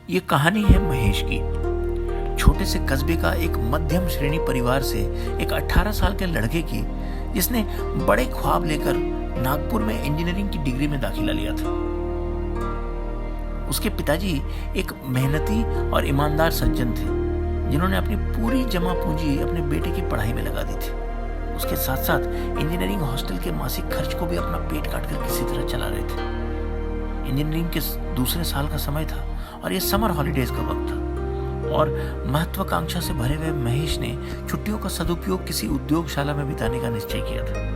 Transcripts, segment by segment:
ये कहानी है महेश की। छोटे से कस्बे का एक मध्यम श्रेणी परिवार से एक 18 साल के लड़के की, जिसने बड़े ख्वाब लेकर नागपुर में इंजीनियरिंग की डिग्री में दाखिला लिया था। उसके पिताजी एक मेहनती और ईमानदार सज्जन थे, जिन्होंने अपनी पूरी जमा पूंजी अपने बेटे की पढ़ाई में लगा दी थी। उसके साथ साथ इंजीनियरिंग हॉस्टल के मासिक खर्च को भी अपना पेट काटकर किसी तरह चला रहे थे। इंजीनियरिंग के दूसरे साल का समय था और यह समर हॉलीडेज का वक्त था, और महत्वाकांक्षा से भरे हुए महेश ने छुट्टियों का सदुपयोग किसी उद्योगशाला में बिताने का निश्चय किया था।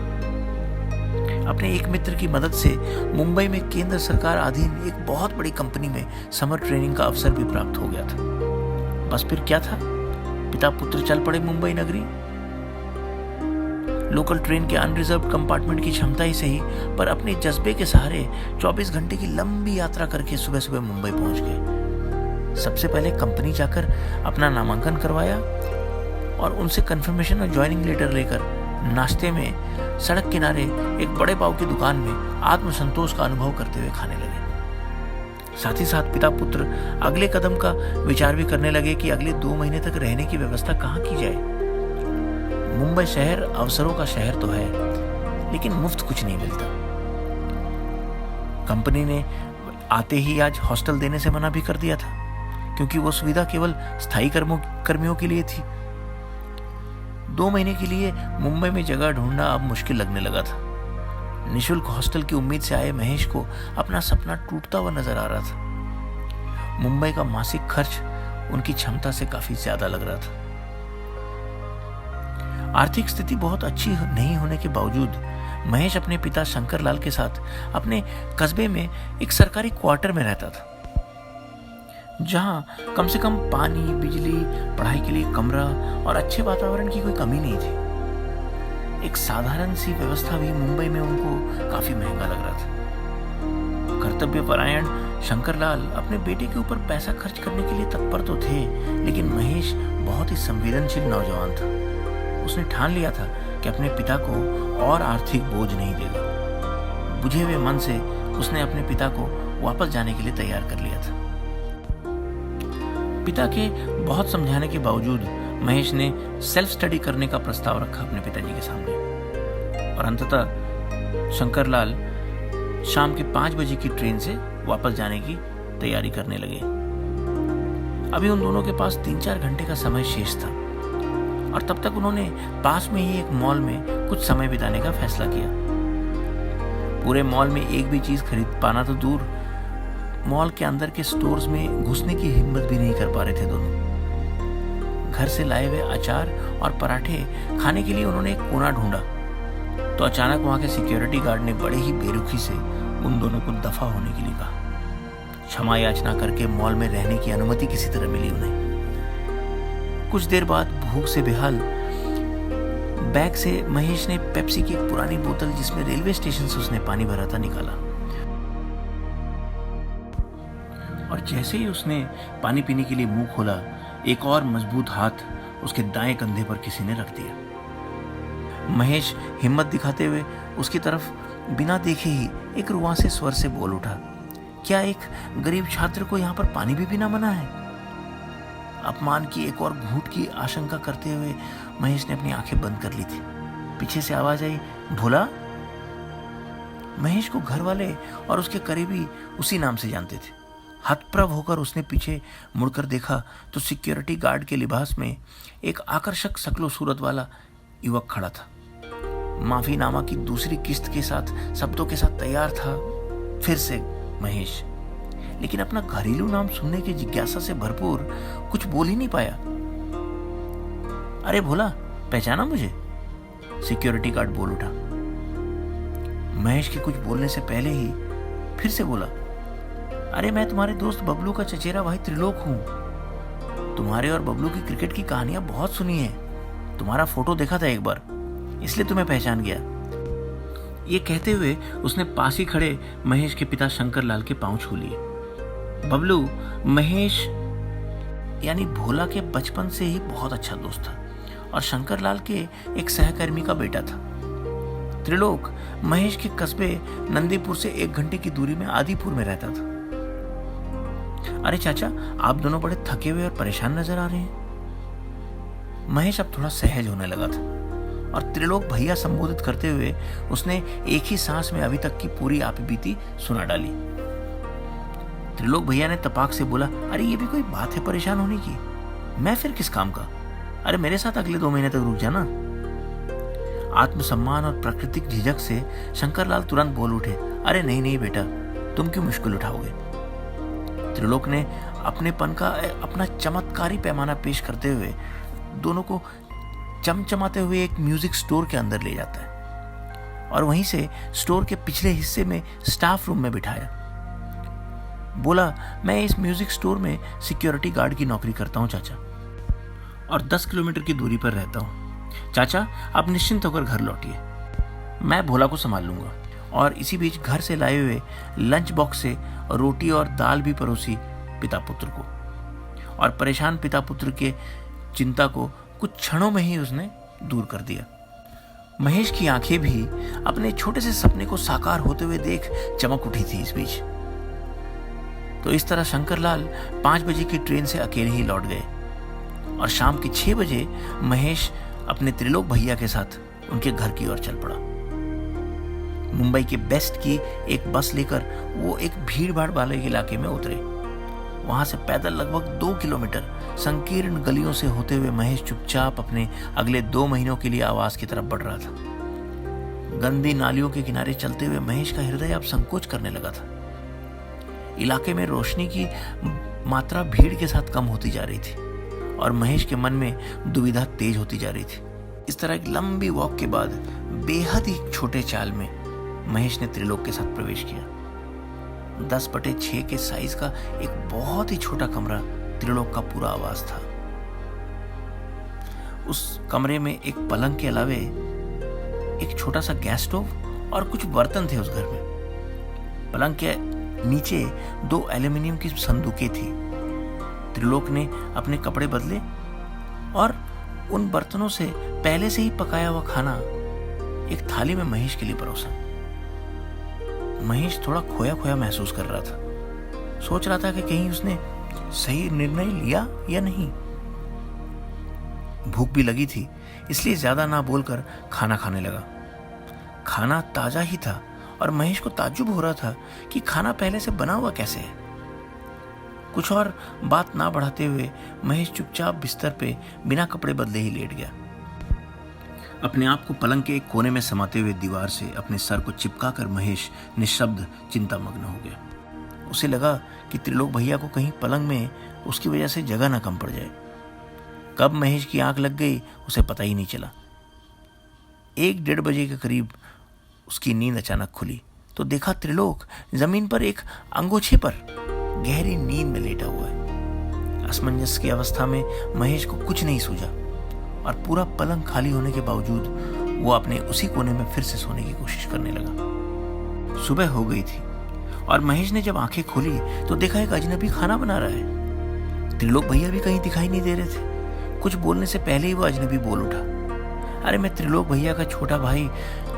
अपने एक मित्र की मदद से मुंबई में केंद्र सरकार अधीन एक बहुत बड़ी कंपनी में समर ट्रेनिंग का अवसर भी प्राप्त हो गया था। बस फिर क्या था, पिता पुत्र चल पड़े मुंबई नगरी। लोकल ट्रेन के अनरिजर्व्ड कंपार्टमेंट की क्षमता ही सही, पर अपने जज्बे के सहारे 24 घंटे की लंबी यात्रा करके सुबह सुबह मुंबई पहुंच गए। सबसे पहले कंपनी जाकर अपना नामांकन करवाया और उनसे कंफर्मेशन और ज्वाइनिंग लेटर लेकर नाश्ते में सड़क किनारे एक बड़े पाव की दुकान में आत्मसंतोष का अनुभव करते हुए खाने लगे। साथ ही साथ पिता पुत्र अगले कदम का विचार भी करने लगे कि अगले 2 महीने तक रहने की व्यवस्था कहाँ की जाए। मुंबई शहर अवसरों का शहर तो है, लेकिन मुफ्त कुछ नहीं मिलता। कंपनी ने आते ही आज हॉस्टल देने से मना भी कर दिया था, क्योंकि वो सुविधा केवल स्थायी कर्मियों के लिए थी। 2 महीने के लिए मुंबई में जगह ढूंढना अब मुश्किल लगने लगा था। निशुल्क हॉस्टल की उम्मीद से आए महेश को अपना सपना टूटता हुआ नजर आ रहा था। मुंबई का मासिक खर्च उनकी क्षमता से काफी ज्यादा लग रहा था। आर्थिक स्थिति बहुत अच्छी नहीं होने के बावजूद महेश अपने पिता शंकर लाल के साथ अपने कस्बे में एक सरकारी क्वार्टर में रहता था, जहां कम से कम पानी, बिजली, पढ़ाई के लिए कमरा और अच्छे वातावरण की कोई कमी नहीं थी। एक साधारण सी व्यवस्था भी मुंबई में उनको काफी महंगा लग रहा था। कर्तव्यपरायण शंकर लाल अपने बेटे के ऊपर पैसा खर्च करने के लिए तत्पर तो थे, लेकिन महेश बहुत ही संवेदनशील नौजवान था। उसने ठान लिया था कि अपने पिता को और आर्थिक बोझ नहीं देगा। बुझे हुए मन से उसने अपने पिता को वापस जाने के लिए तैयार कर लिया था। पिता के बहुत समझाने के बावजूद महेश ने सेल्फ स्टडी करने का प्रस्ताव रखा अपने पिताजी के सामने, और अंततः शंकर लाल शाम के 5 बजे की ट्रेन से वापस जाने की तैयारी करने लगे। अभी उन दोनों के पास 3-4 घंटे का समय शेष था, और तब तक उन्होंने पास में ही एक मॉल में कुछ समय बिताने का फैसला किया। पूरे मॉल में एक भी चीज खरीद पाना तो दूर, मॉल के अंदर के स्टोर्स में घुसने की हिम्मत भी नहीं कर पा रहे थे दोनों। घर से लाए हुए अचार और पराठे खाने के लिए उन्होंने एक कोना ढूंढा, तो अचानक वहां के सिक्योरिटी गार्ड ने बड़े ही बेरुखी से उन दोनों को दफा होने के लिए कहा। क्षमा याचना करके मॉल में रहने की अनुमति किसी तरह मिली उन्हें। कुछ देर बाद भूख से बेहाल बैग से महेश ने पेप्सी की एक पुरानी बोतल, जिसमें रेलवे स्टेशन से उसने पानी भरा था, निकाला, और जैसे ही उसने पानी पीने के लिए मुंह खोला, एक और मजबूत हाथ उसके दाएं कंधे पर किसी ने रख दिया। महेश हिम्मत दिखाते हुए उसकी तरफ बिना देखे ही एक रुआंसे स्वर से बोल उठा, क्या एक गरीब छात्र को यहाँ पर पानी भी पीना मना है? अपमान की एक और घूंट की आशंका करते हुए महेश ने अपनी आंखें बंद कर ली थी। पीछे से आवाज आई, भोला। महेश को घर वाले और उसके करीबी उसी नाम से जानते थे। हतप्रभ होकर उसने पीछे मुड़कर देखा तो सिक्योरिटी गार्ड के लिबास में एक आकर्षक शक्लो सूरत वाला युवक खड़ा था। माफीनामा की दूसरी किस्त के साथ शब्दों के साथ तैयार था फिर से महेश, लेकिन अपना घरेलू नाम सुनने की जिज्ञासा से भरपूर कुछ बोल ही नहीं पाया। अरे भोला, पहचाना मुझे? सिक्योरिटी गार्ड बोल उठा। महेश के कुछ बोलने से पहले ही फिर से बोला, अरे मैं तुम्हारे दोस्त बबलू का चचेरा भाई त्रिलोक हूं। तुम्हारे और बबलू की क्रिकेट की कहानियां बहुत सुनी है। तुम्हारा फोटो देखा था एक बार, इसलिए तुम्हें पहचान गया। ये कहते हुए उसने पास ही खड़े महेश के पिता शंकर लाल के पांव छू लिए। बबलू महेश यानी भोला के बचपन से ही बहुत अच्छा दोस्त था, और शंकर लाल के एक सहकर्मी का बेटा था। त्रिलोक महेश के कस्बे नंदीपुर से 1 घंटे की दूरी में आदिपुर में रहता था। अरे चाचा, आप दोनों बड़े थके हुए और परेशान नजर आ रहे हैं। महेश अब थोड़ा सहज होने लगा था और त्रिलोक भैया संबोधित करते हुए उसने एक ही सांस में अभी तक की पूरी आपी बीती सुना डाली। त्रिलोक भैया ने तपाक से बोला, अरे ये भी कोई बात है परेशान होने की? मैं फिर किस काम का? अरे मेरे साथ अगले 2 महीने तक रुक जाना। आत्मसम्मान और प्राकृतिक झिझक से शंकरलाल तुरंत बोल उठे, अरे नहीं नहीं बेटा, तुम क्यों मुश्किल उठाओगे? त्रिलोक ने अपनेपन का अपना चमत्कारी पैमाना पेश करते हुए दोनों को चमचमाते हुए एक म्यूजिक स्टोर के अंदर ले जाता है और वहीं से स्टोर के पिछले हिस्से में स्टाफ रूम में बिठाया। बोला, मैं इस म्यूजिक स्टोर में सिक्योरिटी गार्ड की नौकरी करता हूँ चाचा, और 10 किलोमीटर की दूरी पर रहता हूँ। चाचा आप निश्चिंत होकर घर लौटिए, मैं भोला को संभाल लूंगा। और इसी बीच घर से लाए हुए लंच बॉक्स से रोटी और दाल भी परोसी पिता पुत्र को, और परेशान पिता पुत्र के चिंता को कुछ क्षणों में ही उसने दूर कर दिया। महेश की आंखें भी अपने छोटे से सपने को साकार होते हुए देख चमक उठी थी। इस बीच तो इस तरह शंकरलाल 5 बजे की ट्रेन से अकेले ही लौट गए और शाम के 6 बजे महेश अपने त्रिलोक भैया के साथ उनके घर की ओर चल पड़ा। मुंबई के बेस्ट की एक बस लेकर वो एक भीड़ भाड़ वाले इलाके में उतरे। वहां से पैदल लगभग 2 किलोमीटर संकीर्ण गलियों से होते हुए महेश चुपचाप अपने अगले 2 महीनों के लिए आवास की तरफ बढ़ रहा था। गंदी नालियों के किनारे चलते हुए महेश का हृदय अब संकोच करने लगा था। इलाके में रोशनी की मात्रा भीड़ के साथ कम होती जा रही थी और महेश के मन में दुविधा तेज होती जा रही थी। इस तरह एक लंबी वॉक के बाद बेहद ही छोटे चाल में महेश ने त्रिलोक के साथ प्रवेश किया। 10/6 के साइज का एक बहुत ही छोटा कमरा त्रिलोक का पूरा आवास था। उस कमरे में एक पलंग के अलावे एक छोटा सा गैस स्टोव और कुछ बर्तन थे उस घर में। पलंग के नीचे 2 एल्यूमिनियम की संदूकें थी। त्रिलोक ने अपने कपड़े बदले और उन बर्तनों से पहले से ही पकाया हुआ खाना एक थाली में महेश के लिए परोसा। महेश थोड़ा खोया खोया महसूस कर रहा था। सोच रहा था कि कहीं उसने सही निर्णय लिया या नहीं। भूख भी लगी थी, इसलिए ज्यादा ना बोलकर खाना खाने लगा। खाना ताजा ही था और महेश को ताज्जुब हो रहा था कि खाना पहले से बना हुआ कैसे है। कुछ और बात ना बढ़ाते हुए महेश चुपचाप बिस्तर पे बिना कपड़े बदले ही लेट गया। अपने आप को पलंग के एक कोने में समाते हुए दीवार से अपने सर को चिपकाकर महेश निःशब्द चिंतामग्न हो गया। उसे लगा कि त्रिलोक भैया को कहीं पलंग में उसकी वजह से जगह ना कम पड़ जाए। कब महेश की आंख लग गई उसे पता ही नहीं चला। 1-1:30 बजे के करीब उसकी नींद अचानक खुली तो देखा त्रिलोक जमीन पर एक अंगोछे पर गहरी नींद में लेटा हुआ है। असमंजस की अवस्था में महेश को कुछ नहीं सूझा और पूरा पलंग खाली होने के बावजूद वो अपने उसी कोने में फिर से सोने की कोशिश करने लगा। सुबह हो गई थी और महेश ने जब आंखें खोली तो देखा एक अजनबी खाना बना रहा है। त्रिलोक भैया भी कहीं दिखाई नहीं दे रहे थे। कुछ बोलने से पहले ही वो अजनबी बोल उठा, अरे मैं त्रिलोक भैया का छोटा भाई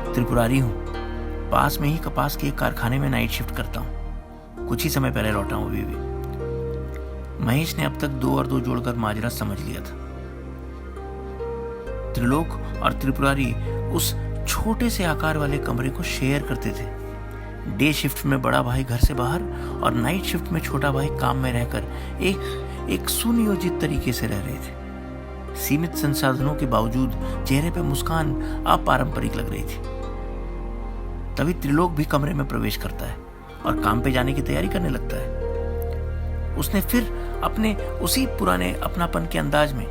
त्रिपुरारी हूँ। पास में ही कपास के एक कारखाने में नाइट शिफ्ट करता हूँ। कुछ ही समय पहले लौटा हूँ अभी भी। महेश ने अब तक 2 और 2 जोड़कर माजरा समझ लिया था। त्रिलोक और त्रिपुरारी उस छोटे से आकार वाले कमरे को शेयर करते थे। डे शिफ्ट में बड़ा भाई घर से बाहर और नाइट शिफ्ट में छोटा भाई काम में रहकर एक सुनियोजित तरीके से रह रहे थे। सीमित संसाधनों के बावजूद चेहरे पे मुस्कान अपारंपरिक लग रही थी। तभी त्रिलोक भी कमरे में प्रवेश करता है और काम पे जाने की तैयारी करने लगता है। उसने फिर अपने उसी पुराने अपनापन के अंदाज में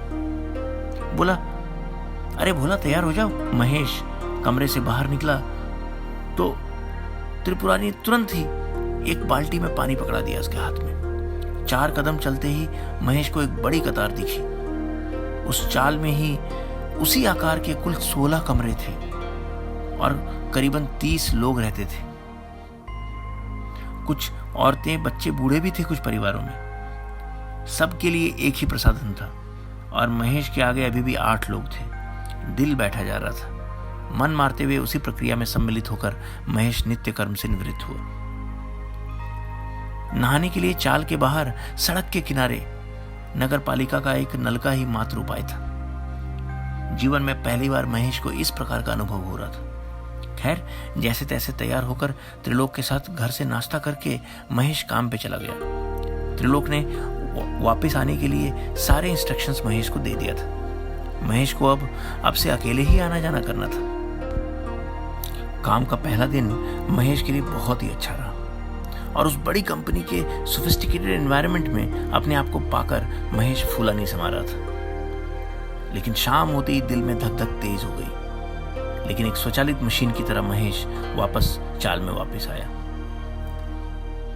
बोला, अरे भोला तैयार हो जाओ। महेश कमरे से बाहर निकला तो त्रिपुरारी ने तुरंत ही एक बाल्टी में पानी पकड़ा दिया उसके हाथ में। 4 कदम चलते ही महेश को एक बड़ी कतार दिखी। उस चाल में ही उसी आकार के कुल 16 कमरे थे और करीबन 30 लोग रहते थे। कुछ औरतें, बच्चे, बूढ़े भी थे कुछ परिवारों में। सबके लिए एक ही प्रसाधन था और महेश के आगे अभी भी 8 लोग थे। दिल बैठा जा रहा था। मन मारते हुए उसी प्रक्रिया में सम्मिलित होकर महेश नित्य कर्म से निवृत्त हुआ। नहाने के लिए चाल के बाहर सड़क के किनारे नगर पालिका का एक नल का ही मात्र उपाय था। जीवन में पहली बार महेश को इस प्रकार का अनुभव हो रहा था। खैर, जैसे तैसे तैयार होकर त्रिलोक के साथ घर से नाश्ता करके महेश काम पे चला गया। त्रिलोक ने वापस आने के लिए सारे इंस्ट्रक्शंस महेश को दे दिया था। महेश को अब से अकेले ही आना जाना करना था। काम का पहला दिन महेश के लिए बहुत ही अच्छा रहा और उस बड़ी कंपनी के सोफिस्टिकेटेड एनवायरनमेंट में अपने आप को पाकर महेश फूला नहीं समा रहा था। लेकिन शाम होते ही दिल में धक धक तेज हो गई। लेकिन एक स्वचालित मशीन की तरह महेश वापस चाल में वापस आया।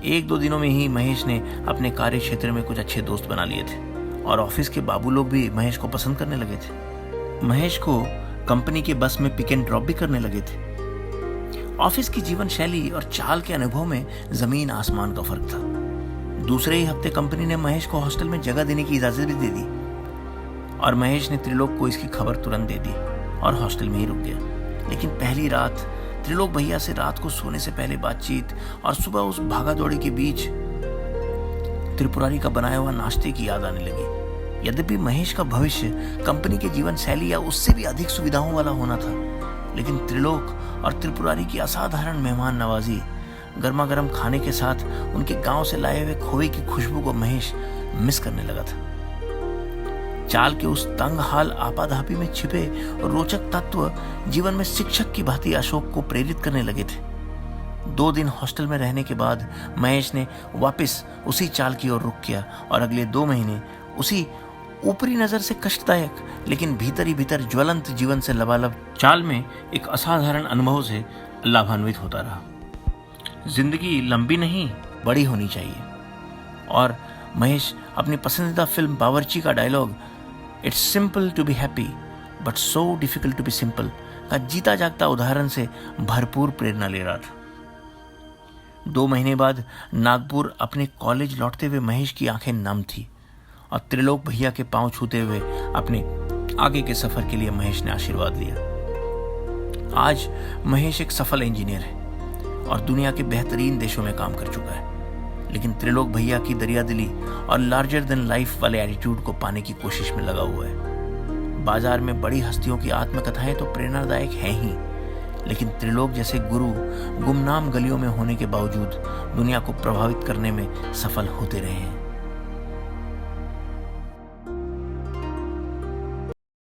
1-2 दिनों में ही महेश ने अपने कार्य क्षेत्र में कुछ अच्छे दोस्त बना लिए थे और ऑफिस के बाबू लोग भी महेश को पसंद करने लगे थे। महेश को कंपनी के बस में पिक एंड ड्रॉप भी करने लगे थे। ऑफिस की जीवन शैली और चाल के अनुभव में जमीन आसमान का फर्क था। दूसरे ही हफ्ते कंपनी ने महेश को हॉस्टल में जगह देने की इजाजत भी दे दी और महेश ने त्रिलोक को इसकी खबर तुरंत दे दी और हॉस्टल में ही रुक गया। लेकिन पहली रात त्रिलोक भैया से रात को सोने से पहले बातचीत और सुबह उस भागा दौड़ी के बीच त्रिपुरारी का बनाया हुआ नाश्ते की याद आने लगी। यद्यपि महेश का भविष्य कंपनी के जीवन शैली या उससे भी अधिक सुविधाओं वाला होना था, लेकिन त्रिलोक और त्रिपुरारी की असाधारण मेहमान नवाजी, गर्मा गर्म खाने के साथ उनके गांव से लाए हुए खोए की खुशबू को महेश मिस करने लगा था। चाल के उस तंग हाल आपाधापी में छिपे रोचक तत्व जीवन में शिक्षक की भांति अशोक को प्रेरित करने लगे थे। 2 दिन हॉस्टल में रहने के बाद महेश ने वापस उसी चाल की ओर रुख किया और अगले 2 महीने उसी ऊपरी नजर से कष्टदायक लेकिन भीतर ही भीतर ज्वलंत जीवन से लबालब चाल में एक असाधारण अनुभव से लाभान्वित होता रहा। जिंदगी लंबी नहीं, बड़ी होनी चाहिए। और महेश अपनी पसंदीदा फिल्म बावर्ची का dialogue "it's simple to be happy but so difficult to be simple" का जीता जागता उदाहरण से भरपूर प्रेरणा ले रहा था। 2 महीने बाद नागपुर अपने कॉलेज लौटते हुए महेश की आंखें नम थी और त्रिलोक भैया के पांव छूते हुए अपने आगे के सफर के लिए महेश ने आशीर्वाद लिया। आज महेश एक सफल इंजीनियर है और दुनिया के बेहतरीन देशों में काम कर चुका है। लेकिन त्रिलोक भैया की दरियादिली और लार्जर देन लाइफ वाले एटीट्यूड को पाने की कोशिश में लगा हुआ है। बाजार में बड़ी हस्तियों की आत्मकथाएं तो प्रेरणादायक हैं ही, लेकिन त्रिलोक जैसे गुरु गुमनाम गलियों में होने के बावजूद दुनिया को प्रभावित करने में सफल होते रहे हैं।